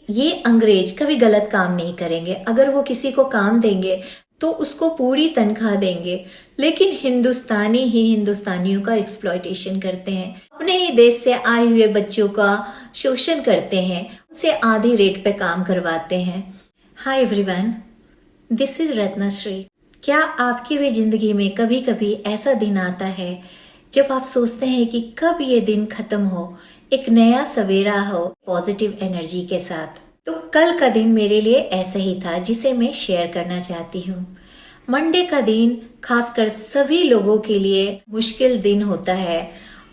ये अंग्रेज कभी गलत काम नहीं करेंगे। अगर वो किसी को काम देंगे तो उसको पूरी तनख्वाह देंगे, लेकिन हिंदुस्तानी ही हिंदुस्तानियों का एक्सप्लॉयटेशन करते हैं, अपने ही देश से आए हुए बच्चों का शोषण करते हैं, उनसे आधी रेट पे काम करवाते हैं। Hi everyone, this is Ratnashree. क्या आपकी भी जिंदगी में कभी कभी ऐसा दिन आता है जब आप सोचते हैं कि कब ये दिन खत्म हो, एक नया सवेरा हो पॉजिटिव एनर्जी के साथ? तो कल का दिन मेरे लिए ऐसा ही था, जिसे मैं शेयर करना चाहती हूँ। मंडे का दिन खासकर सभी लोगों के लिए मुश्किल दिन होता है,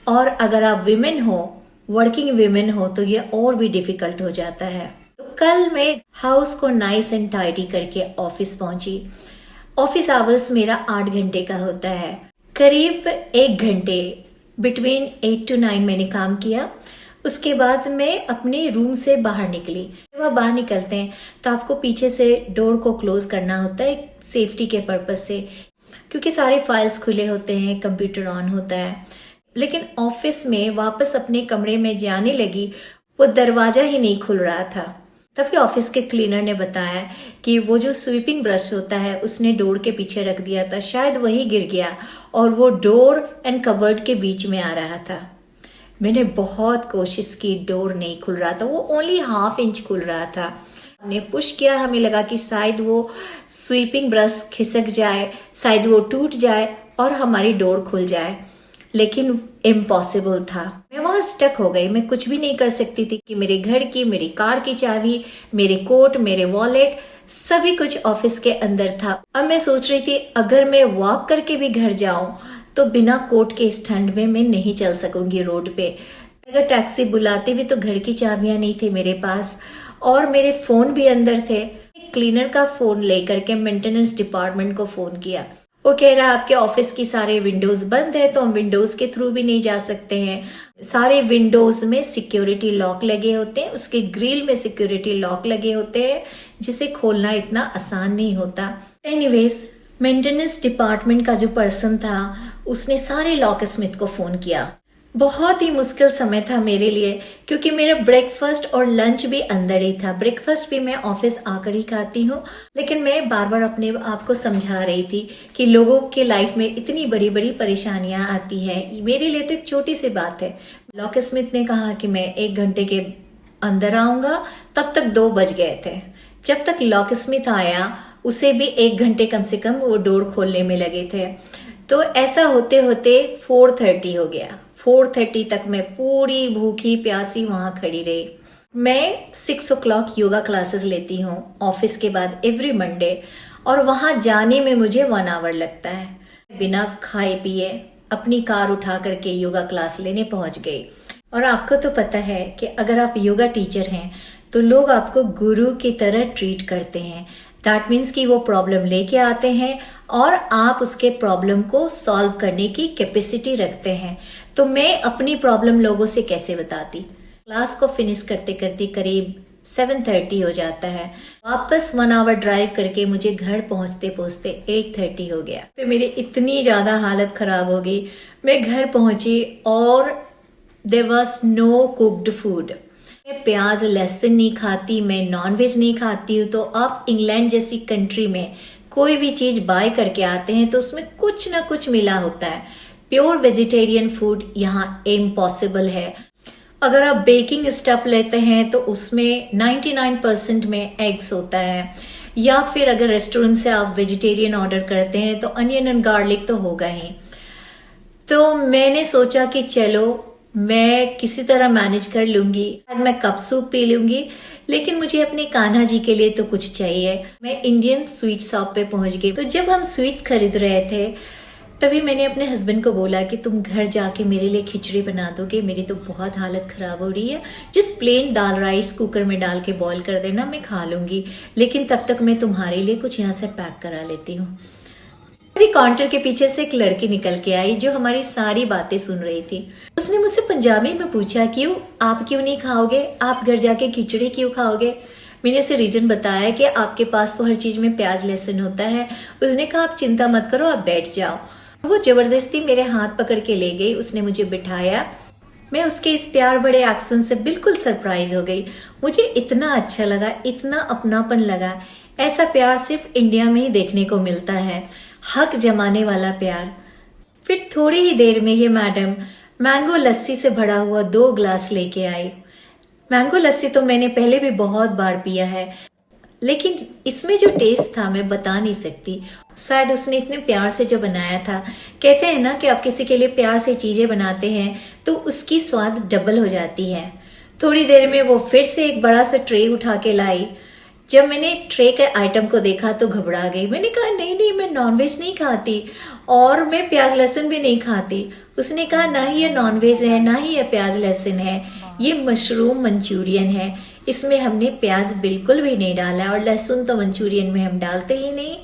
और अगर आप विमेन हो, वर्किंग विमेन हो, तो ये और भी डिफिकल्ट हो जाता है। तो कल मैं हाउस को नाइस एंड टाइडी करके ऑफिस पहुंची। ऑफिस आवर्स मेरा 8 घंटे का होता है। करीब 1 घंटे बिटवीन 8 to 9 मैंने काम किया। उसके बाद मैं अपने रूम से बाहर निकली। जब आप बाहर निकलते हैं तो आपको पीछे से डोर को क्लोज करना होता है सेफ्टी के पर्पज से, क्योंकि सारे फाइल्स खुले होते हैं, कंप्यूटर ऑन होता है। लेकिन ऑफिस में वापस अपने कमरे में जाने लगी, वो दरवाजा ही नहीं खुल रहा था। तभी ऑफिस के क्लीनर ने बताया कि वो जो स्वीपिंग ब्रश होता है उसने डोर के पीछे रख दिया था, शायद वही गिर गया और वो डोर एंड कबर्ड के बीच में आ रहा था। मैंने बहुत कोशिश की, डोर नहीं खुल रहा था, वो ओनली ½ इंच खुल रहा था। हमने पुश किया, हमें लगा कि शायद वो स्वीपिंग ब्रश खिसक जाए, शायद वो टूट जाए और हमारी डोर खुल जाए, लेकिन इम्पॉसिबल था। मैं वहां स्टक हो गई। मैं कुछ भी नहीं कर सकती थी कि मेरे घर की, मेरी कार की चाबी, मेरे कोट, मेरे वॉलेट, सभी कुछ ऑफिस के अंदर था। अब मैं सोच रही थी अगर मैं वॉक करके भी घर जाऊं तो बिना कोट के इस ठंड में मैं नहीं चल सकूंगी रोड पे। अगर टैक्सी बुलाती भी तो घर की चाबियां नहीं थी मेरे पास, और मेरे फोन भी अंदर थे। क्लीनर का फोन लेकर के मेंटेनेंस डिपार्टमेंट को फोन किया। वो कह रहा आपके ऑफिस की सारे विंडोज बंद है, तो हम विंडोज के थ्रू भी नहीं जा सकते हैं। सारे विंडोज में सिक्योरिटी लॉक लगे होते हैं, उसके ग्रिल में सिक्योरिटी लॉक लगे होते हैं, जिसे खोलना इतना आसान नहीं होता। एनीवेज, मेंटेनेंस डिपार्टमेंट का जो पर्सन था उसने सारे लॉक स्मिथ को फोन किया। बहुत ही मुश्किल समय था मेरे लिए, क्योंकि मेरा ब्रेकफास्ट और लंच भी अंदर ही था। ब्रेकफास्ट भी मैं ऑफिस आकर ही खाती हूँ, लेकिन मैं बार बार अपने आप को समझा रही थी कि लोगों के लाइफ में इतनी बड़ी बड़ी परेशानियां आती है, मेरे लिए तो एक छोटी सी बात है। लॉक स्मिथ ने कहा कि मैं 1 घंटे के अंदर आऊंगा, तब तक 2 बज गए थे। जब तक लॉक स्मिथ आया उसे भी 1 घंटे कम से कम वो डोर खोलने में लगे थे। तो ऐसा होते होते 4:30 हो गया। 4:30 तक मैं पूरी भूखी प्यासी वहां खड़ी रही। मैं 6 o'clock योगा क्लासेस लेती हूँ ऑफिस के बाद एवरी मंडे, और वहां जाने में मुझे 1 आवर लगता है। बिना खाए पिए अपनी कार उठा करके योगा क्लास लेने पहुंच गई। और आपको तो पता है कि अगर आप योगा टीचर हैं तो लोग आपको गुरु की तरह ट्रीट करते हैं। दैट मीन्स कि वो प्रॉब्लम लेके आते हैं और आप उसके प्रॉब्लम को सॉल्व करने की कैपेसिटी रखते हैं। तो मैं अपनी प्रॉब्लम लोगों से कैसे बताती? क्लास को फिनिश करते करते करीब 7:30 हो जाता है। वापस 1 आवर ड्राइव करके मुझे घर पहुंचते पहुंचते 8:30 हो गया। तो मेरी इतनी ज्यादा हालत खराब हो गई। मैं घर पहुंची और there was no cooked food. मैं प्याज लहसुन नहीं खाती, मैं नॉनवेज नहीं खाती हूँ। तो आप इंग्लैंड जैसी कंट्री में कोई भी चीज बाय करके आते हैं तो उसमें कुछ ना कुछ मिला होता है। प्योर वेजिटेरियन फूड यहाँ इम्पॉसिबल है। अगर आप बेकिंग स्टफ लेते हैं तो उसमें 99% में एग्स होता है, या फिर अगर रेस्टोरेंट से आप वेजिटेरियन ऑर्डर करते हैं तो अनियन एंड गार्लिक तो होगा ही। तो मैंने सोचा कि चलो मैं किसी तरह मैनेज कर लूंगी, मैं कप सूप पी लूंगी, लेकिन मुझे अपने कान्हा जी के लिए तो कुछ चाहिए। मैं इंडियन स्वीट शॉप पे पहुंच गई। तो जब हम स्वीट्स खरीद रहे थे तभी मैंने अपने हस्बैंड को बोला कि तुम घर जाके मेरे लिए खिचड़ी बना दोगे, मेरी तो बहुत हालत खराब हो रही है। जिस प्लेन दाल राइस कुकर में डाल के बॉईल कर देना, मैं खा लूंगी, लेकिन तब तक मैं तुम्हारे लिए कुछ यहाँ से पैक करा लेती हूँ। अभी काउंटर के पीछे से एक लड़की निकल के आई जो हमारी सारी बातें सुन रही थी। उसने मुझसे पंजाबी में पूछा, क्यों आप क्यों नहीं खाओगे, आप घर जाके खिचड़ी क्यों खाओगे? मैंने उसे रीजन बताया कि आपके पास तो हर चीज में प्याज लहसुन होता है। उसने कहा आप चिंता मत करो, आप बैठ जाओ। वो जबरदस्ती मेरे हाथ पकड़ के ले गई। उसने मुझे बिठाया मैं उसके इस प्यार भरे एक्शन से बिल्कुल सरप्राइज हो गई। मुझे इतना अच्छा लगा, इतना अपनापन लगा। ऐसा प्यार सिर्फ इंडिया में ही देखने को मिलता है, हक जमाने वाला प्यार। फिर थोड़ी ही देर में ये मैडम मैंगो लस्सी से भरा हुआ 2 ग्लास लेके आई। मैंगो लस्सी तो मैंने पहले भी बहुत बार पिया है, लेकिन इसमें जो टेस्ट था मैं बता नहीं सकती। शायद उसने इतने प्यार से जो बनाया था। कहते हैं ना कि आप किसी के लिए प्यार से चीजें बनाते हैं तो उसकी स्वाद डबल हो जाती है। थोड़ी देर में वो फिर से एक बड़ा सा ट्रे उठा के लाई। जब मैंने ट्रे के आइटम को देखा तो घबरा गई। मैंने कहा नहीं नहीं, मैं नॉनवेज नहीं खाती और मैं प्याज लहसुन भी नहीं खाती। उसने कहा ना ही ये नॉनवेज है, ना ही ये प्याज लहसुन है, ये मशरूम मंचूरियन है। इसमें हमने प्याज बिल्कुल भी नहीं डाला और लहसुन तो मंचूरियन में हम डालते ही नहीं।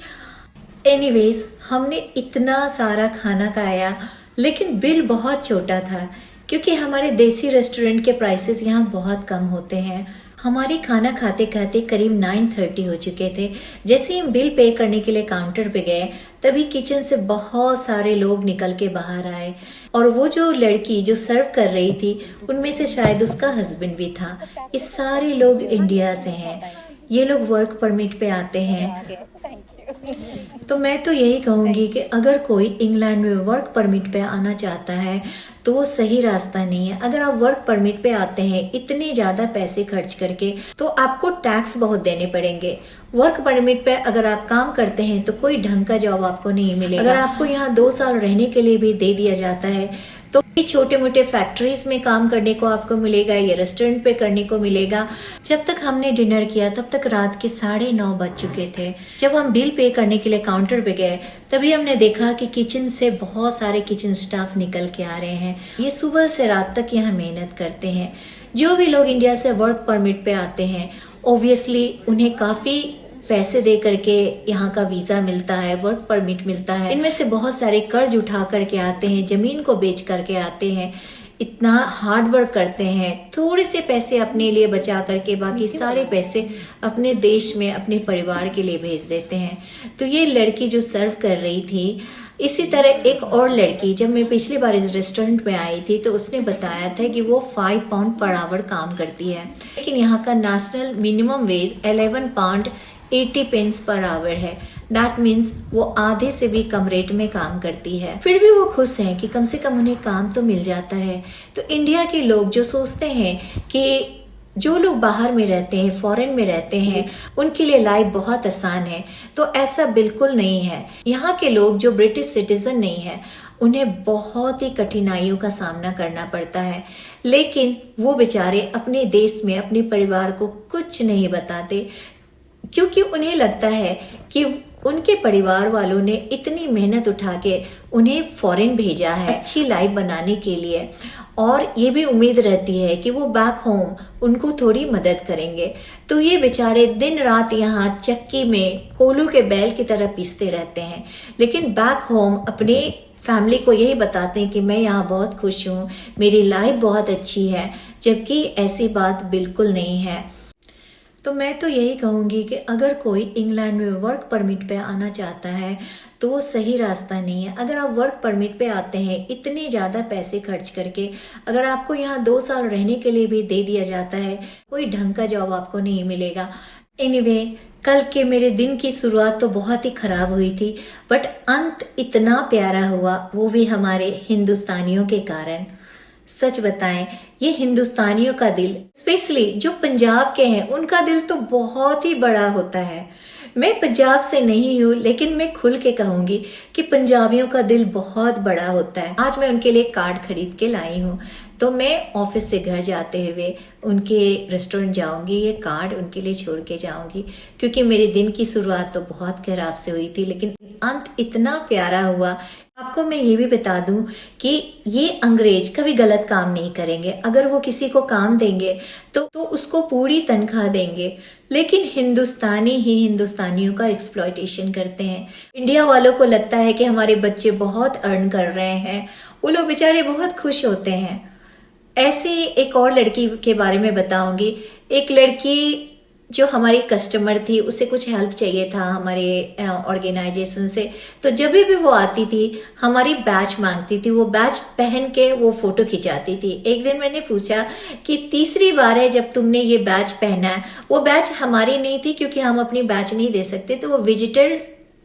एनीवेज, हमने इतना सारा खाना खाया, लेकिन बिल बहुत छोटा था क्योंकि हमारे देसी रेस्टोरेंट के प्राइसेस यहाँ बहुत कम होते हैं। हमारी खाना खाते खाते करीब 9:30 हो चुके थे। जैसे ही हम बिल पे करने के लिए काउंटर पे गए, तभी किचन से बहुत सारे लोग निकल के बाहर आए और वो जो लड़की जो सर्व कर रही थी, उनमें से शायद उसका हस्बैंड भी था। ये सारे लोग इंडिया से हैं। ये लोग वर्क परमिट पे आते हैं। तो मैं तो यही कहूंगी कि अगर कोई इंग्लैंड में वर्क परमिट पे आना चाहता है तो वो सही रास्ता नहीं है। अगर आप वर्क परमिट पे आते हैं इतने ज्यादा पैसे खर्च करके, तो आपको टैक्स बहुत देने पड़ेंगे। वर्क परमिट पे अगर आप काम करते हैं तो कोई ढंग का जॉब आपको नहीं मिलेगा। अगर आपको यहाँ 2 साल रहने के लिए भी दे दिया जाता है तो छोटे मोटे फैक्ट्रीज में काम करने को आपको मिलेगा या रेस्टोरेंट पे करने को मिलेगा। जब तक हमने डिनर किया तब तक रात के 9:30 बज चुके थे। जब हम बिल पे करने के लिए काउंटर पे गए, तभी हमने देखा कि किचन से बहुत सारे किचन स्टाफ निकल के आ रहे हैं। ये सुबह से रात तक यहाँ मेहनत करते हैं। जो भी लोग इंडिया से वर्क परमिट पे आते हैं, ऑब्वियसली उन्हें काफी पैसे दे करके यहाँ का वीजा मिलता है, वर्क परमिट मिलता है। इनमें से बहुत सारे कर्ज उठा करके आते हैं, जमीन को बेच करके आते हैं, इतना हार्ड वर्क करते हैं, थोड़े से पैसे अपने लिए बचा करके बाकी सारे पैसे अपने देश में अपने परिवार के लिए भेज देते हैं। तो ये लड़की जो सर्व कर रही थी, इसी तरह एक और लड़की, जब मैं पिछली बार इस रेस्टोरेंट में आई थी तो उसने बताया था कि वो 5 पाउंड पर आवर काम करती है, लेकिन यहाँ का national minimum wage 11 pound 80 pence per hour है। दैट मीन्स वो आधे से भी कम रेट में काम करती है। फिर भी वो खुश हैं कि कम से कम उन्हें काम तो मिल जाता है। तो इंडिया के लोग जो सोचते हैं कि जो लोग बाहर में रहते हैं, फॉरेन में रहते हैं, उनके लिए लाइफ बहुत आसान है, तो ऐसा बिल्कुल नहीं है। यहाँ के लोग जो ब्रिटिश सिटीजन नहीं है, उन्हें बहुत ही कठिनाइयों का सामना करना पड़ता है, लेकिन वो बेचारे अपने देश में अपने परिवार को कुछ नहीं बताते, क्योंकि उन्हें लगता है कि उनके परिवार वालों ने इतनी मेहनत उठा के उन्हें फॉरेन भेजा है अच्छी लाइफ बनाने के लिए, और ये भी उम्मीद रहती है कि वो बैक होम उनको थोड़ी मदद करेंगे। तो ये बेचारे दिन रात यहाँ चक्की में कोलू के बैल की तरह पीसते रहते हैं, लेकिन बैक होम अपने फैमिली को यही बताते हैं कि मैं यहाँ बहुत खुश हूँ, मेरी लाइफ बहुत अच्छी है, जबकि ऐसी बात बिल्कुल नहीं है। तो मैं तो यही कहूँगी कि अगर कोई इंग्लैंड में वर्क परमिट पे आना चाहता है तो वो सही रास्ता नहीं है। अगर आप वर्क परमिट पे आते हैं इतने ज़्यादा पैसे खर्च करके, अगर आपको यहाँ 2 साल रहने के लिए भी दे दिया जाता है, कोई ढंग का जॉब आपको नहीं मिलेगा। एनीवे, कल के मेरे दिन की शुरुआत तो बहुत ही खराब हुई थी, बट अंत इतना प्यारा हुआ, वो भी हमारे हिंदुस्तानियों के कारण। सच बताएं, ये हिंदुस्तानियों का दिल, स्पेशली जो पंजाब के हैं, उनका दिल तो बहुत ही बड़ा होता है। मैं पंजाब से नहीं हूँ, लेकिन मैं खुल के कहूंगी कि पंजाबियों का दिल बहुत बड़ा होता है। आज मैं उनके लिए कार्ड खरीद के लाई हूँ, तो मैं ऑफिस से घर जाते हुए उनके रेस्टोरेंट जाऊंगी, ये कार्ड उनके लिए छोड़ के जाऊंगी, क्योंकि मेरे दिन की शुरुआत तो बहुत खराब से हुई थी, लेकिन अंत इतना प्यारा हुआ। आपको मैं ये भी बता दूं कि ये अंग्रेज कभी गलत काम नहीं करेंगे। अगर वो किसी को काम देंगे तो उसको पूरी तनख्वाह देंगे, लेकिन हिंदुस्तानी ही हिंदुस्तानियों का एक्सप्लॉयटेशन करते हैं। इंडिया वालों को लगता है कि हमारे बच्चे बहुत अर्न कर रहे हैं, वो लोग बेचारे बहुत खुश होते हैं। ऐसे एक और लड़की के बारे में बताऊंगी। एक लड़की जो हमारी कस्टमर थी उसे कुछ हेल्प चाहिए था हमारे ऑर्गेनाइजेशन से, तो जब भी वो आती थी हमारी बैच मांगती थी, वो बैच पहन के वो फोटो खिंचाती थी। एक दिन मैंने पूछा कि तीसरी बार है जब तुमने ये बैच पहना है। वो बैच हमारी नहीं थी क्योंकि हम अपनी बैच नहीं दे सकते, तो वो विजिटर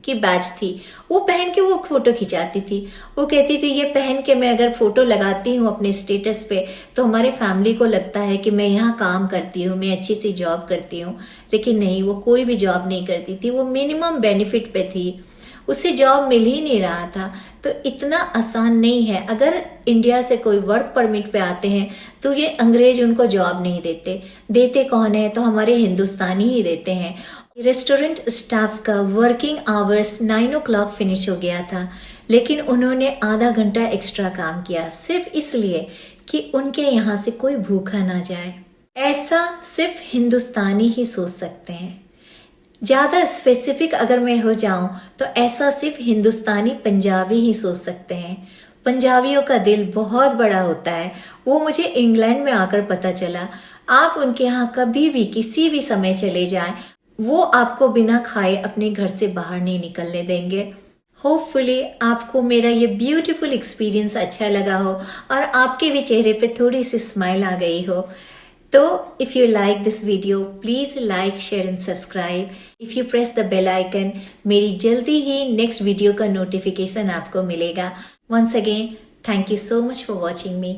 की बैच थी, वो पहन के वो फोटो खिंचाती थी। वो कहती थी ये पहन के मैं अगर फोटो लगाती हूँ अपने स्टेटस पे तो हमारे फैमिली को लगता है कि मैं यहाँ काम करती हूँ, मैं अच्छी सी जॉब करती हूँ। लेकिन नहीं, वो कोई भी जॉब नहीं करती थी, वो मिनिमम बेनिफिट पे थी, उसे जॉब मिल ही नहीं रहा था। तो इतना आसान नहीं है। अगर इंडिया से कोई वर्क परमिट पे आते हैं तो ये अंग्रेज उनको जॉब नहीं देते। देते कौन है? तो हमारे हिंदुस्तानी ही देते हैं। रेस्टोरेंट स्टाफ का वर्किंग आवर्स 9 o'clock फिनिश हो गया था, लेकिन उन्होंने आधा घंटा एक्स्ट्रा काम किया सिर्फ इसलिए कि उनके यहाँ से कोई भूखा ना जाए। ऐसा सिर्फ हिंदुस्तानी ही सोच सकते हैं। ज्यादा स्पेसिफिक अगर मैं हो जाऊं तो ऐसा सिर्फ हिंदुस्तानी पंजाबी ही सोच सकते हैं। पंजाबियों का दिल बहुत बड़ा होता है, वो मुझे इंग्लैंड में आकर पता चला। आप उनके यहाँ कभी भी किसी भी समय चले जाएं, वो आपको बिना खाए अपने घर से बाहर नहीं निकलने देंगे। होपफुली आपको मेरा ये ब्यूटीफुल एक्सपीरियंस अच्छा लगा हो और आपके भी चेहरे पे थोड़ी सी स्माइल आ गई हो। तो if you like this video please like, share and subscribe. If you press the bell icon, मेरी जल्दी ही नेक्स्ट वीडियो का नोटिफिकेशन आपको मिलेगा। Once again thank you so much for watching me.